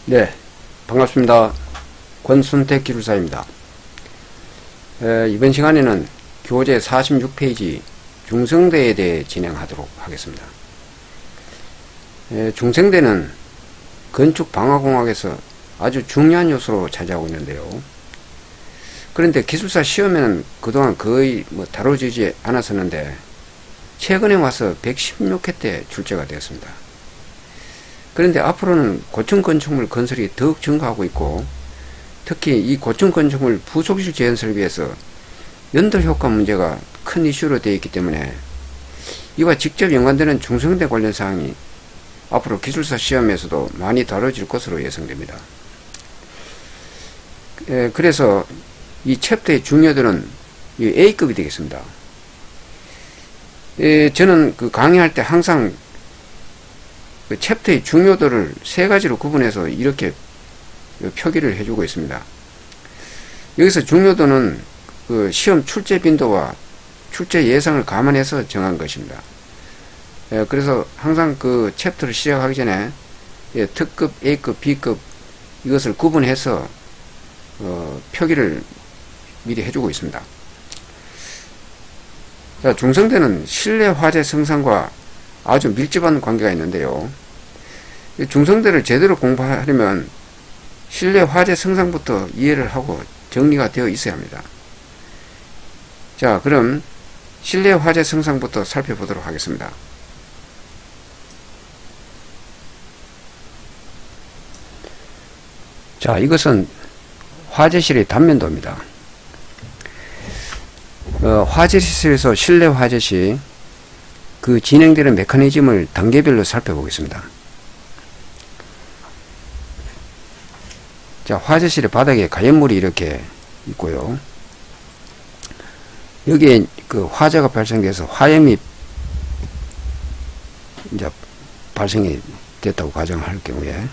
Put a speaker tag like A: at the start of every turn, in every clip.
A: 네, 반갑습니다. 권순택 기술사입니다. 이번 시간에는 교재 46페이지 중성대에 대해 진행하도록 하겠습니다. 중성대는 건축방화공학에서 아주 중요한 요소로 차지하고 있는데요. 그런데 기술사 시험에는 그동안 거의 다뤄지지 않았었는데 최근에 와서 116회 때 출제가 되었습니다. 그런데 앞으로는 고층 건축물 건설이 더욱 증가하고 있고, 특히 이 고층 건축물 부속실 재현 설비에서 연돌 효과 문제가 큰 이슈로 되어 있기 때문에 이와 직접 연관되는 중성대 관련 사항이 앞으로 기술사 시험에서도 많이 다뤄질 것으로 예상됩니다. 그래서 이 챕터의 중요도는 A급이 되겠습니다. 저는 강의할 때 항상 그 챕터의 중요도를 세 가지로 구분해서 이렇게 표기를 해주고 있습니다. 여기서 중요도는 그 시험 출제 빈도와 출제 예상을 감안해서 정한 것입니다. 그래서 항상 그 챕터를 시작하기 전에 특급, A급, B급 이것을 구분해서 표기를 미리 해주고 있습니다. 자, 중성대는 실내 화재 성상과 아주 밀접한 관계가 있는데요. 중성대를 제대로 공부하려면 실내 화재 성상부터 이해를 하고 정리가 되어 있어야 합니다. 자, 그럼 실내 화재 성상부터 살펴보도록 하겠습니다. 자, 이것은 화재실의 단면도입니다. 화재시설에서 실내 화재 시 그 진행되는 메커니즘을 단계별로 살펴보겠습니다. 자, 화재실의 바닥에 가연물이 이렇게 있고요. 여기에 그 화재가 발생돼서 화염이 이제 발생이 됐다고 가정할 경우에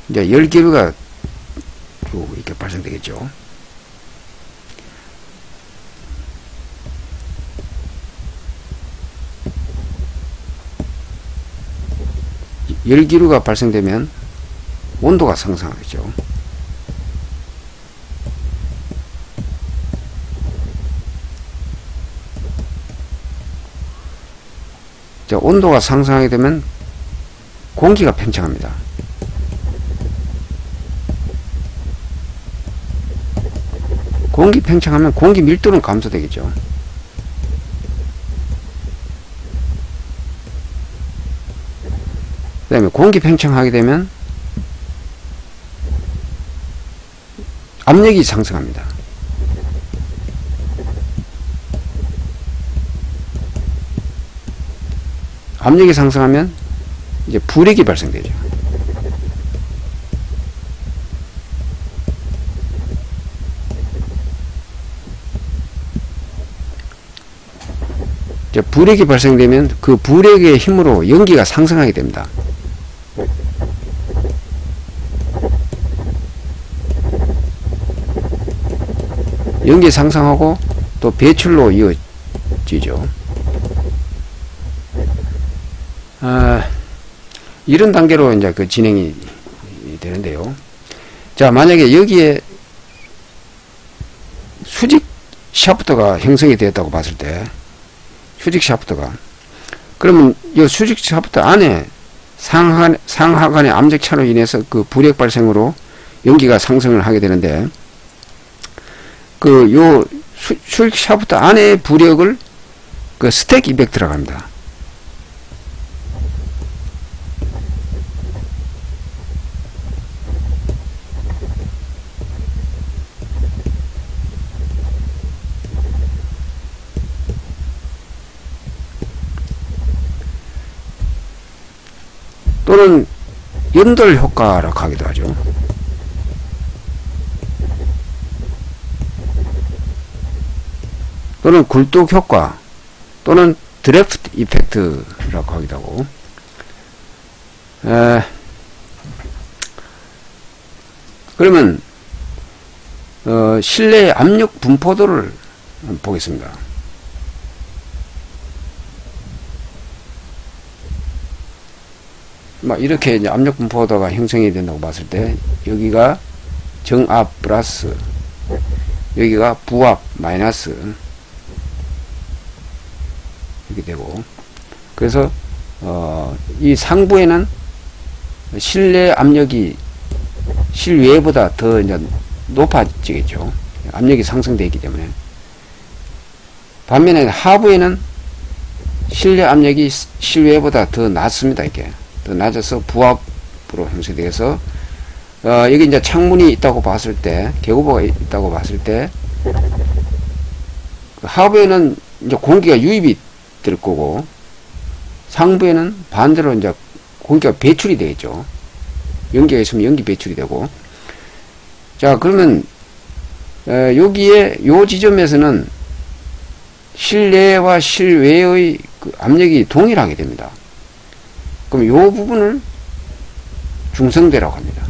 A: 이제 열기류가 쭉 이렇게 발생되겠죠. 열기류가 발생되면 온도가 상승하겠죠. 자, 온도가 상승하게 되면 공기가 팽창합니다. 공기 팽창하면 공기 밀도는 감소되겠죠. 그 다음에 공기 팽창하게 되면 압력이 상승합니다. 압력이 상승하면 이제 불액이 발생되죠. 이제 불액이 발생되면 그 불액의 힘으로 연기가 상승하게 됩니다. 연기 상승하고 또 배출로 이어지죠. 이런 단계로 이제 그 진행이 되는데요. 자, 만약에 여기에 수직 샤프트가 형성이 되었다고 봤을 때, 수직 샤프트가, 그러면 이 수직 샤프트 안에 상하간의 암적차로 인해서 그 불액 발생으로 연기가 상승을 하게 되는데, 수직 샤프트 안에 부력을 그 스택 이펙트라고 합니다. 또는 연돌 효과라고 하기도 하죠. 또는 굴뚝 효과, 또는 드래프트 이펙트라고 하기도 하고, 그러면 실내 압력 분포도를 보겠습니다. 막 이렇게 이제 압력 분포도가 형성이 된다고 봤을 때 여기가 정압 플러스 여기가 부압 마이너스 이렇게 되고 그래서 이 상부에는 실내 압력이 실외보다 더 이제 높아지겠죠. 압력이 상승되어 있기 때문에. 반면에 하부에는 실내 압력이 실외보다 더 낮습니다. 이게 더 낮아서 부압으로 형성돼서 여기 이제 창문이 있다고 봤을 때 개구보가 있다고 봤을 때 하부에는 이제 공기가 유입이 될 거고 상부에는 반대로 이제 공기가 배출이 되겠죠. 연기가 있으면 연기 배출이 되고. 자, 그러면 여기에 요 지점에서는 실내와 실외의 그 압력이 동일하게 됩니다. 그럼 요 부분을 중성대라고 합니다.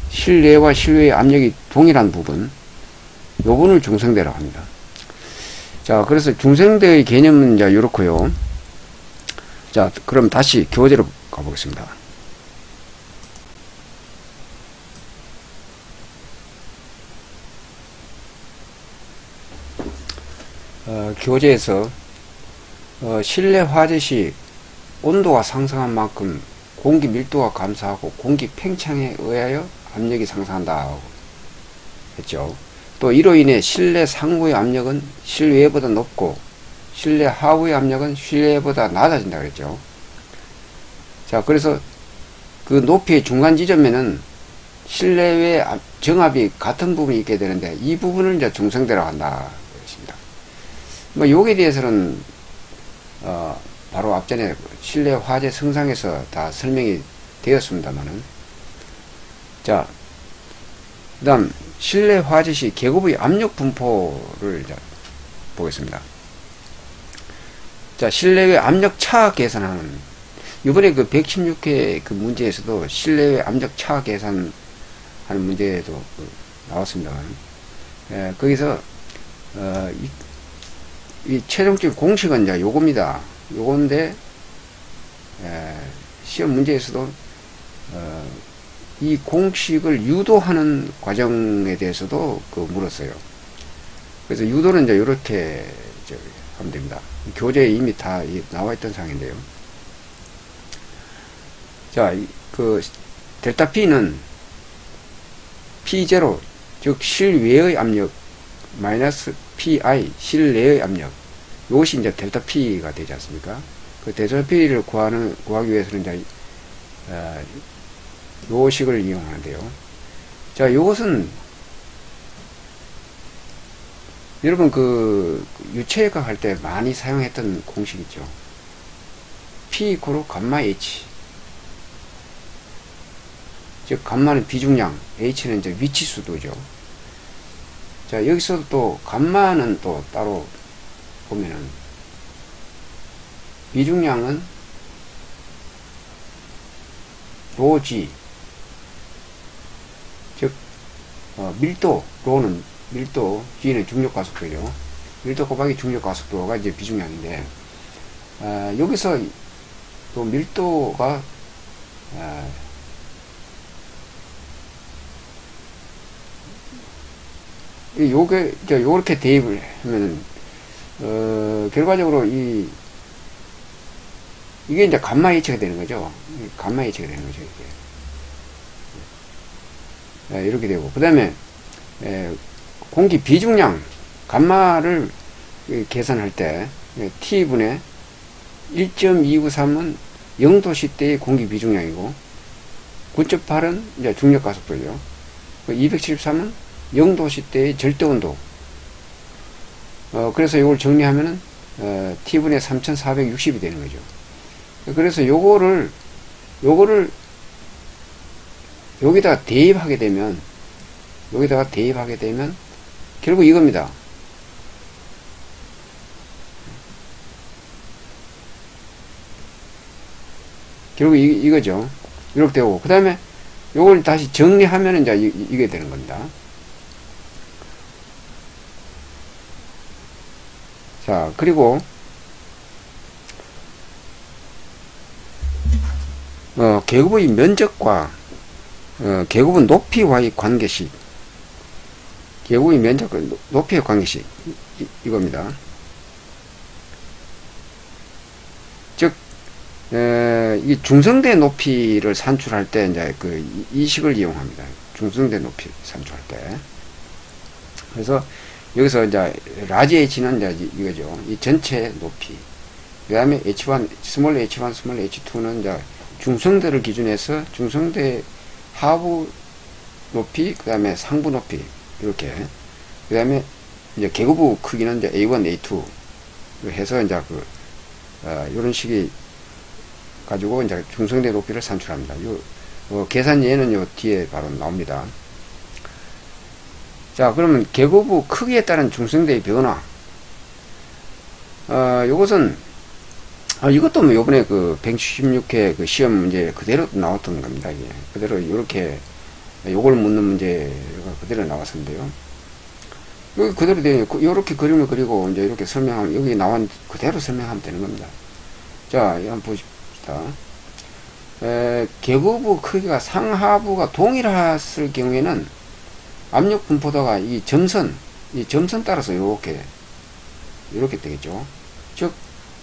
A: 실내와 실외의 압력이 동일한 부분, 요 부분을 중성대라고 합니다. 자, 그래서 중성대의 개념은 이제 요렇고요. 자, 그럼 다시 교재로 가보겠습니다. 교재에서 실내 화재 시 온도가 상승한 만큼 공기 밀도가 감소하고 공기 팽창에 의하여 압력이 상승한다고 했죠. 또 이로 인해 실내 상부의 압력은 실외보다 높고 실내 하부의 압력은 실외보다 낮아진다 그랬죠. 자, 그래서 그 높이의 중간 지점에는 실내외 정압이 같은 부분이 있게 되는데 이 부분을 이제 중성대라고 한다 그랬습니다. 뭐 요기에 대해서는 바로 앞전에 실내 화재 성상에서 다 설명이 되었습니다만은. 자, 그 다음 실내 화재 시 계급의 압력 분포를 이제 보겠습니다. 자, 실내외 압력 차 계산하는, 이번에 그 116회 그 문제에서도 실내외 압력 차 계산하는 문제도 나왔습니다. 거기서 이 최종적 공식은 이제 요겁니다. 요건데 시험 문제에서도 이 공식을 유도하는 과정에 대해서도 물었어요. 그래서 유도는 이제 요렇게 하면 됩니다. 교재에 이미 다 나와 있던 사항인데요. 자, 그 델타 P는 P0, 즉 실외의 압력 마이너스 PI 실내의 압력, 이것이 이제 델타 P가 되지 않습니까? 그 델타 P를 구하기 위해서는 이제 요 식을 이용하는데요. 자, 요것은 여러분 그 유체역학 할 때 많이 사용했던 공식이죠. P 이코로 감마 H, 즉 감마는 비중량, H는 이제 위치수도죠. 자, 여기서도 또 감마는 또 따로 보면은 비중량은 로 G, 즉 밀도, 로는 밀도, G는 중력가속도죠. 밀도 곱하기 중력가속도가 이제 비중량인데, 여기서 또 밀도가 요게 이제 요렇게 대입을 하면은 결과적으로 이게 이제 감마 H가 되는 거죠. 감마 H가 되는 거죠. 이게 이렇게 되고, 그 다음에 공기 비중량 감마를 계산할 때 T분의 1.293은 0도씨 때의 공기 비중량이고 9.8은 이제 중력가속도죠. 273은 0도씨 때의 절대온도. 그래서 이걸 정리하면은 T분의 3460이 되는 거죠. 그래서 요거를 여기다가 대입하게 되면 결국 이겁니다. 결국 이거죠. 이렇게 되고, 그 다음에 요걸 다시 정리하면 이제 이게 되는 겁니다. 자, 그리고 계급의 면적과 계급의 높이와의 관계식, 계급의 면적과 높이의 관계식, 이겁니다. 즉, 이 중성대 높이를 산출할 때, 이제 이 식을 이용합니다. 중성대 높이 산출할 때. 그래서, 여기서 이제, 라지 H는 이제 이거죠. 이 전체 높이. 그 다음에 H1, 스몰 H1, 스몰 H2는 이제 중성대를 기준해서 중성대 하부 높이, 그 다음에 상부 높이, 이렇게. 그 다음에 이제 계급부 크기는 이제 A1, A2 해서 이제 요런 식이 가지고 이제 중성대 높이를 산출합니다. 계산 예는 요 뒤에 바로 나옵니다. 자, 그러면 계급부 크기에 따른 중성대의 변화. 요것은, 이것도 뭐 요번에 176회 시험 문제 그대로 나왔던 겁니다. 이게. 그대로 요렇게, 요걸 묻는 문제가 그대로 나왔었는데요. 여기 그대로 되어 있는, 요렇게 그림을 그리고 이제 이렇게 설명하면, 여기 나온 그대로 설명하면 되는 겁니다. 자, 이거 한번 보십시다. 계급부 크기가 상하부가 동일했을 경우에는 압력 분포도가 이 점선 따라서 이렇게 되겠죠. 즉,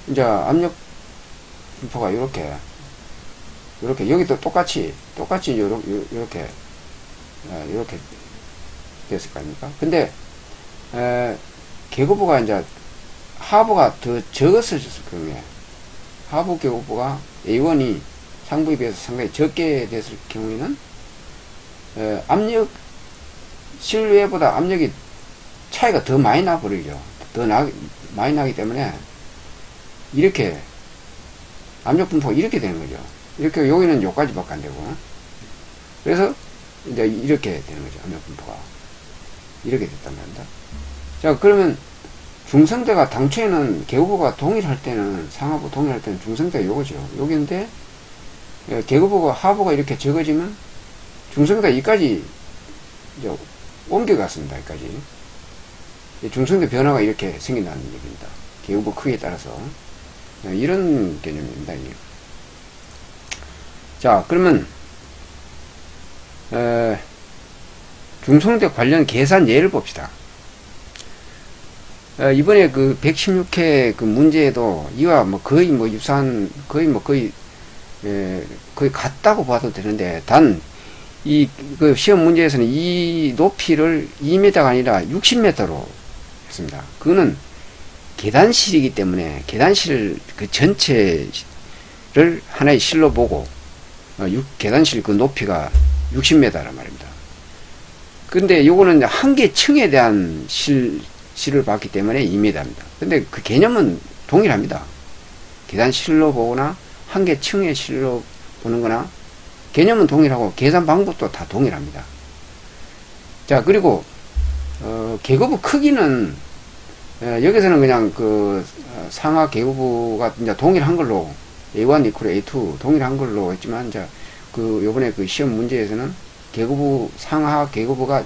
A: 이제 압력 분포가 이렇게 여기도 똑같이 이렇게 됐을 거 아닙니까? 근데, 계급부가 이제 하부가 더 적었을 경우에, 하부 계급부가 A1이 상부에 비해서 상당히 적게 됐을 경우에는, 실외보다 압력이 차이가 더 많이 나버리죠. 많이 나기 때문에, 이렇게, 압력 분포가 이렇게 되는 거죠. 이렇게, 여기는 요까지밖에 안 되고. 그래서, 이제 이렇게 되는 거죠. 압력 분포가. 이렇게 됐단 말입니다. 자, 그러면, 중성대가 당초에는 계급부가 동일할 때는, 상하부 동일할 때는 중성대가 요거죠. 여기인데, 계급부가 하부가 이렇게 적어지면, 중성대가 이까지, 이제, 옮겨갔습니다. 여기까지. 중성대 변화가 이렇게 생긴다는 얘기입니다. 계급부 크기에 따라서. 이런 개념입니다. 이게. 자, 그러면, 중성대 관련 계산 예를 봅시다. 이번에 116회 문제에도 이와 거의 유사한, 거의 같다고 봐도 되는데, 단, 시험 문제에서는 이 높이를 2m가 아니라 60m로 했습니다. 그거는 계단실이기 때문에 계단실 전체를 하나의 실로 보고 계단실 높이가 60m란 말입니다. 근데 요거는 한 개 층에 대한 실을 봤기 때문에 2m입니다. 근데 그 개념은 동일합니다. 계단실로 보거나 한 개 층의 실로 보는 거나 개념은 동일하고 계산 방법도 다 동일합니다. 자, 그리고 계급부 크기는 여기서는 그냥 상하 계급부가 이제 동일한 걸로 A1 이퀄 A2 동일한 걸로 했지만 이제 요번에 시험 문제에서는 상하 계급부가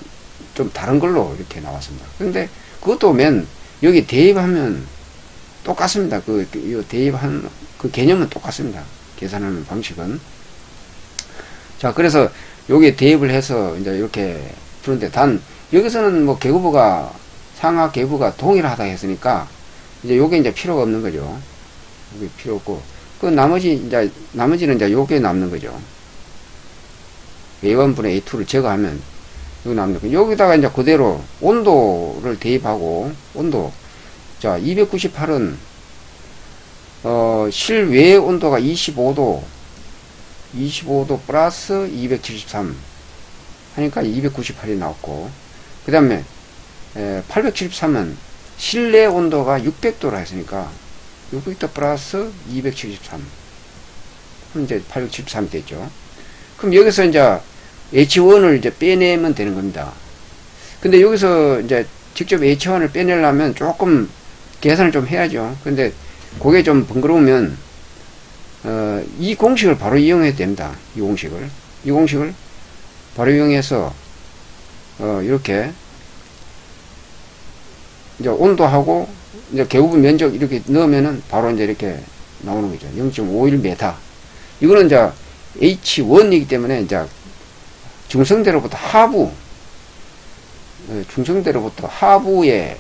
A: 좀 다른 걸로 이렇게 나왔습니다. 그런데 그것도 여기 대입하면 똑같습니다. 대입한 개념은 똑같습니다. 계산하는 방식은. 자, 그래서 여기에 대입을 해서 이제 이렇게 푸는데, 단, 여기서는 계급부가, 상하 계급부가 동일하다 했으니까, 이제 요게 이제 필요가 없는 거죠. 요게 필요 없고, 나머지는 이제 요게 남는 거죠. A1분의 A2를 제거하면, 여기 남는 거. 여기다가 이제 그대로 온도를 대입하고, 온도. 자, 298은, 실외 온도가 25도 플러스 273 하니까 298이 나왔고, 그 다음에 873은 실내 온도가 600도라 했으니까 600도 플러스 273 그럼 이제 873이 됐죠. 그럼 여기서 이제 H1을 이제 빼내면 되는 겁니다. 근데 여기서 이제 직접 H1을 빼내려면 조금 계산을 좀 해야죠. 근데 그게 좀 번거로우면 이 공식을 바로 이용해도 됩니다. 이 공식을 바로 이용해서 이렇게 이제 온도하고 이제 계급부 면적 이렇게 넣으면은 바로 이제 이렇게 나오는 거죠. 0.51m. 이거는 이제 H1이기 때문에 이제 중성대로부터 하부, 중성대로부터 하부에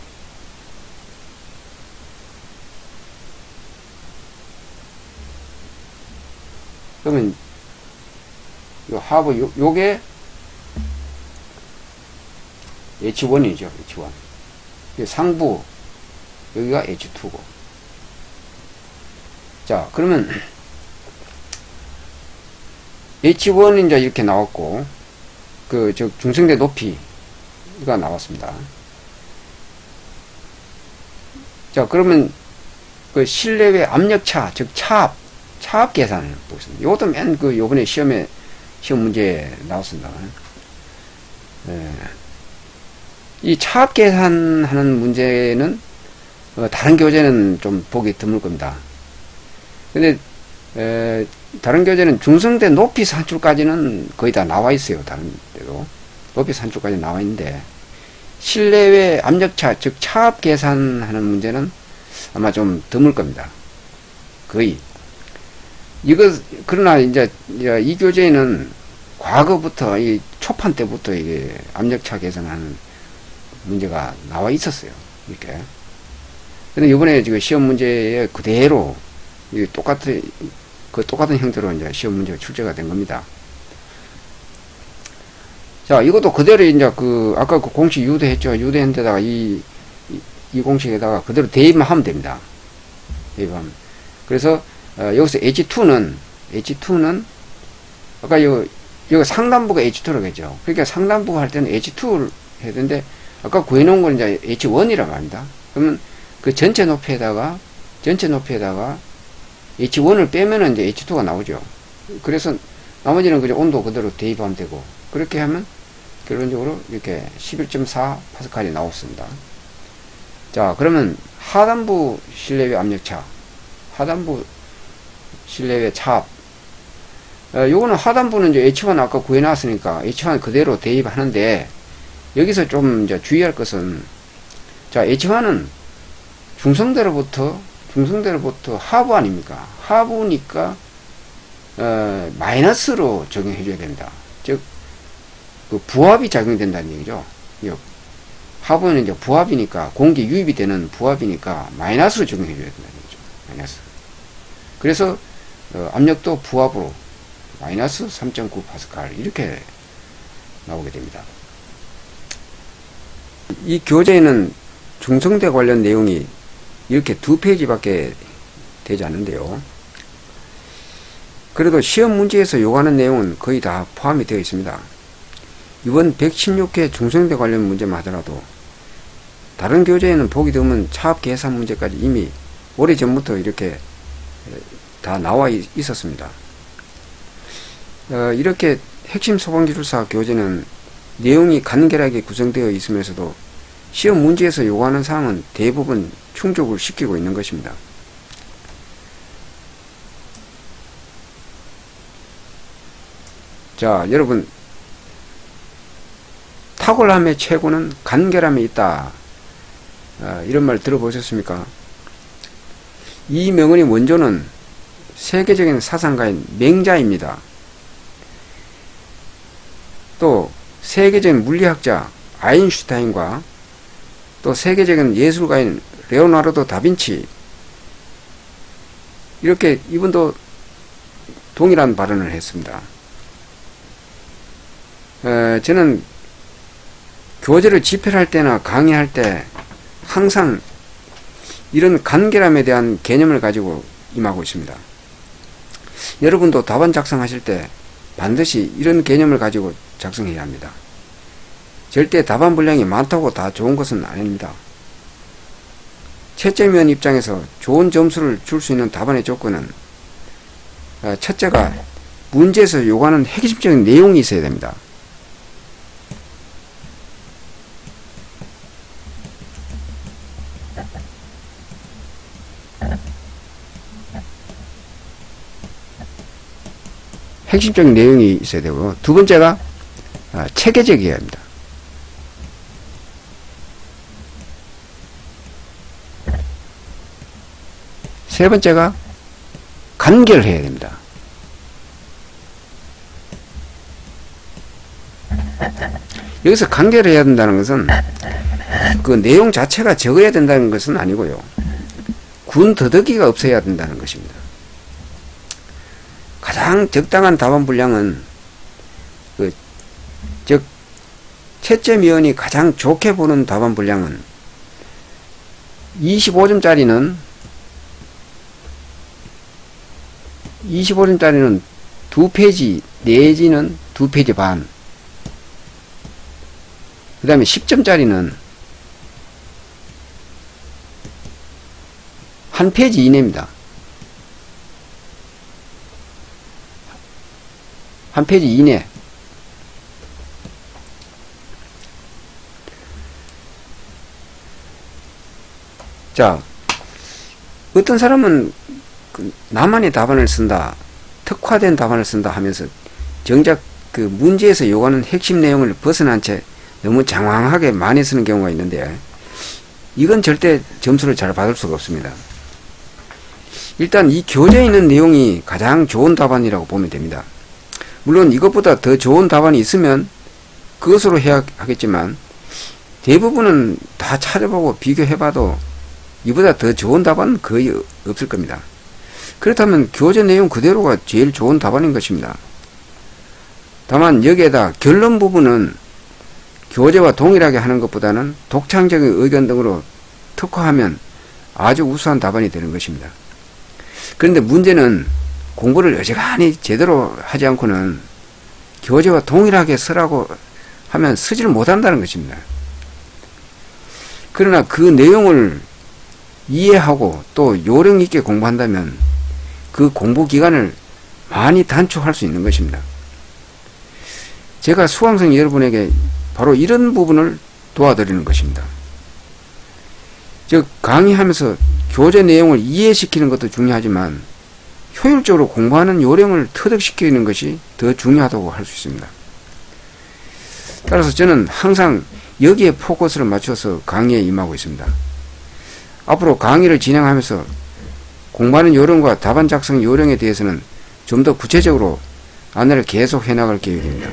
A: 그러면 요 하부 요게 H1이죠. H1. 상부 여기가 H2고. 자, 그러면 H1이 이제 이렇게 나왔고, 저 중성대 높이가 나왔습니다. 자, 그러면 그 실내외 압력차, 즉 차압 계산을 보겠습니다. 이것도 맨 요번에 시험 문제에 나왔습니다. 이 차압 계산하는 문제는 다른 교재는 좀 보기 드물 겁니다. 근데 다른 교재는 중성대 높이 산출까지는 거의 다 나와 있어요. 다른 데도 높이 산출까지 나와 있는데 실내외 압력차 즉 차압 계산하는 문제는 아마 좀 드물 겁니다. 거의. 그러나 이제 이 교재에는 과거부터 이 초판 때부터 이게 압력차 계산하는 문제가 나와 있었어요. 이렇게. 근데 이번에 지금 시험 문제에 그대로 똑같은 형태로 이제 시험 문제가 출제가 된 겁니다. 자, 이것도 그대로 이제 아까 그 공식 유도했죠. 유도했는데다가 이 공식에다가 그대로 대입만 하면 됩니다. 대입하면. 그래서, 여기서 H2는, 아까 여기 상단부가 H2라고 했죠. 그러니까 상단부가 할 때는 H2를 해야 되는데, 아까 구해놓은 건 이제 H1이라고 합니다. 그러면 그 전체 높이에다가 H1을 빼면은 이제 H2가 나오죠. 그래서 나머지는 그저 온도 그대로 대입하면 되고, 그렇게 하면 결론적으로 이렇게 11.4 파스칼이 나왔습니다. 자, 그러면 하단부 실내외 압력차, 하단부 실내외 차압. 요거는 하단부는 이제 H1 아까 구해놨으니까 H1 그대로 대입하는데, 여기서 좀 이제 주의할 것은, 자, H1은 중성대로부터 하부 아닙니까? 하부니까, 마이너스로 적용해줘야 됩니다. 즉, 부합이 작용된다는 얘기죠. 하부는 이제 부합이니까, 공기 유입이 되는 부합이니까, 마이너스로 적용해줘야 된다는 얘기죠. 마이너스. 그래서, 압력도 부합으로, 마이너스 3.9 파스칼, 이렇게 나오게 됩니다. 이 교재에는 중성대 관련 내용이 이렇게 2페이지밖에 되지 않는데요. 그래도 시험 문제에서 요구하는 내용은 거의 다 포함이 되어 있습니다. 이번 116회 중성대 관련 문제만 하더라도 다른 교재에는 보기 드문 차압 계산 문제까지 이미 오래전부터 이렇게 다 나와 있었습니다. 이렇게 핵심 소방기술사 교재는 내용이 간결하게 구성되어 있으면서도 시험 문제에서 요구하는 사항은 대부분 충족을 시키고 있는 것입니다. 자, 여러분, 탁월함의 최고는 간결함에 있다. 이런 말 들어보셨습니까? 이 명언의 원조는 세계적인 사상가인 맹자입니다. 또 세계적인 물리학자 아인슈타인과 또 세계적인 예술가인 레오나르도 다빈치, 이렇게 이분도 동일한 발언을 했습니다. 저는 교재를 집필할 때나 강의할 때 항상 이런 간결함에 대한 개념을 가지고 임하고 있습니다. 여러분도 답안 작성하실 때 반드시 이런 개념을 가지고 작성해야 합니다. 절대 답안 분량이 많다고 다 좋은 것은 아닙니다. 채점위원 입장에서 좋은 점수를 줄 수 있는 답안의 조건은 첫째가 문제에서 요구하는 핵심적인 내용이 있어야 됩니다. 핵심적인 내용이 있어야 되고, 두 번째가 체계적이어야 합니다. 세 번째가 간결해야 됩니다. 여기서 강제로 해야 된다는 것은 그 내용 자체가 적어야 된다는 것은 아니고요. 군 더덕이가 없어야 된다는 것입니다. 가장 적당한 답안 분량은 즉 채점위원이 가장 좋게 보는 답안 분량은 25점짜리는 2페이지 내지는 2페이지 반. 그 다음에 10점짜리는 1페이지 이내입니다. 1페이지 이내. 자, 어떤 사람은 나만의 답안을 쓴다, 특화된 답안을 쓴다 하면서 정작 그 문제에서 요구하는 핵심 내용을 벗어난 채 너무 장황하게 많이 쓰는 경우가 있는데, 이건 절대 점수를 잘 받을 수가 없습니다. 일단 이 교재에 있는 내용이 가장 좋은 답안이라고 보면 됩니다. 물론 이것보다 더 좋은 답안이 있으면 그것으로 해야 하겠지만, 대부분은 다 찾아보고 비교해봐도 이보다 더 좋은 답안은 거의 없을 겁니다. 그렇다면 교재 내용 그대로가 제일 좋은 답안인 것입니다. 다만 여기에다 결론 부분은 교재와 동일하게 하는 것보다는 독창적인 의견 등으로 특화하면 아주 우수한 답안이 되는 것입니다. 그런데 문제는 공부를 어지간히 제대로 하지 않고는 교재와 동일하게 쓰라고 하면 쓰지를 못한다는 것입니다. 그러나 그 내용을 이해하고 또 요령 있게 공부한다면 그 공부 기간을 많이 단축할 수 있는 것입니다. 제가 수강생 여러분에게 바로 이런 부분을 도와드리는 것입니다. 즉 강의하면서 교재 내용을 이해시키는 것도 중요하지만 효율적으로 공부하는 요령을 터득시키는 것이 더 중요하다고 할 수 있습니다. 따라서 저는 항상 여기에 포커스를 맞춰서 강의에 임하고 있습니다. 앞으로 강의를 진행하면서 공부하는 요령과 답안 작성 요령에 대해서는 좀 더 구체적으로 안내를 계속 해나갈 계획입니다.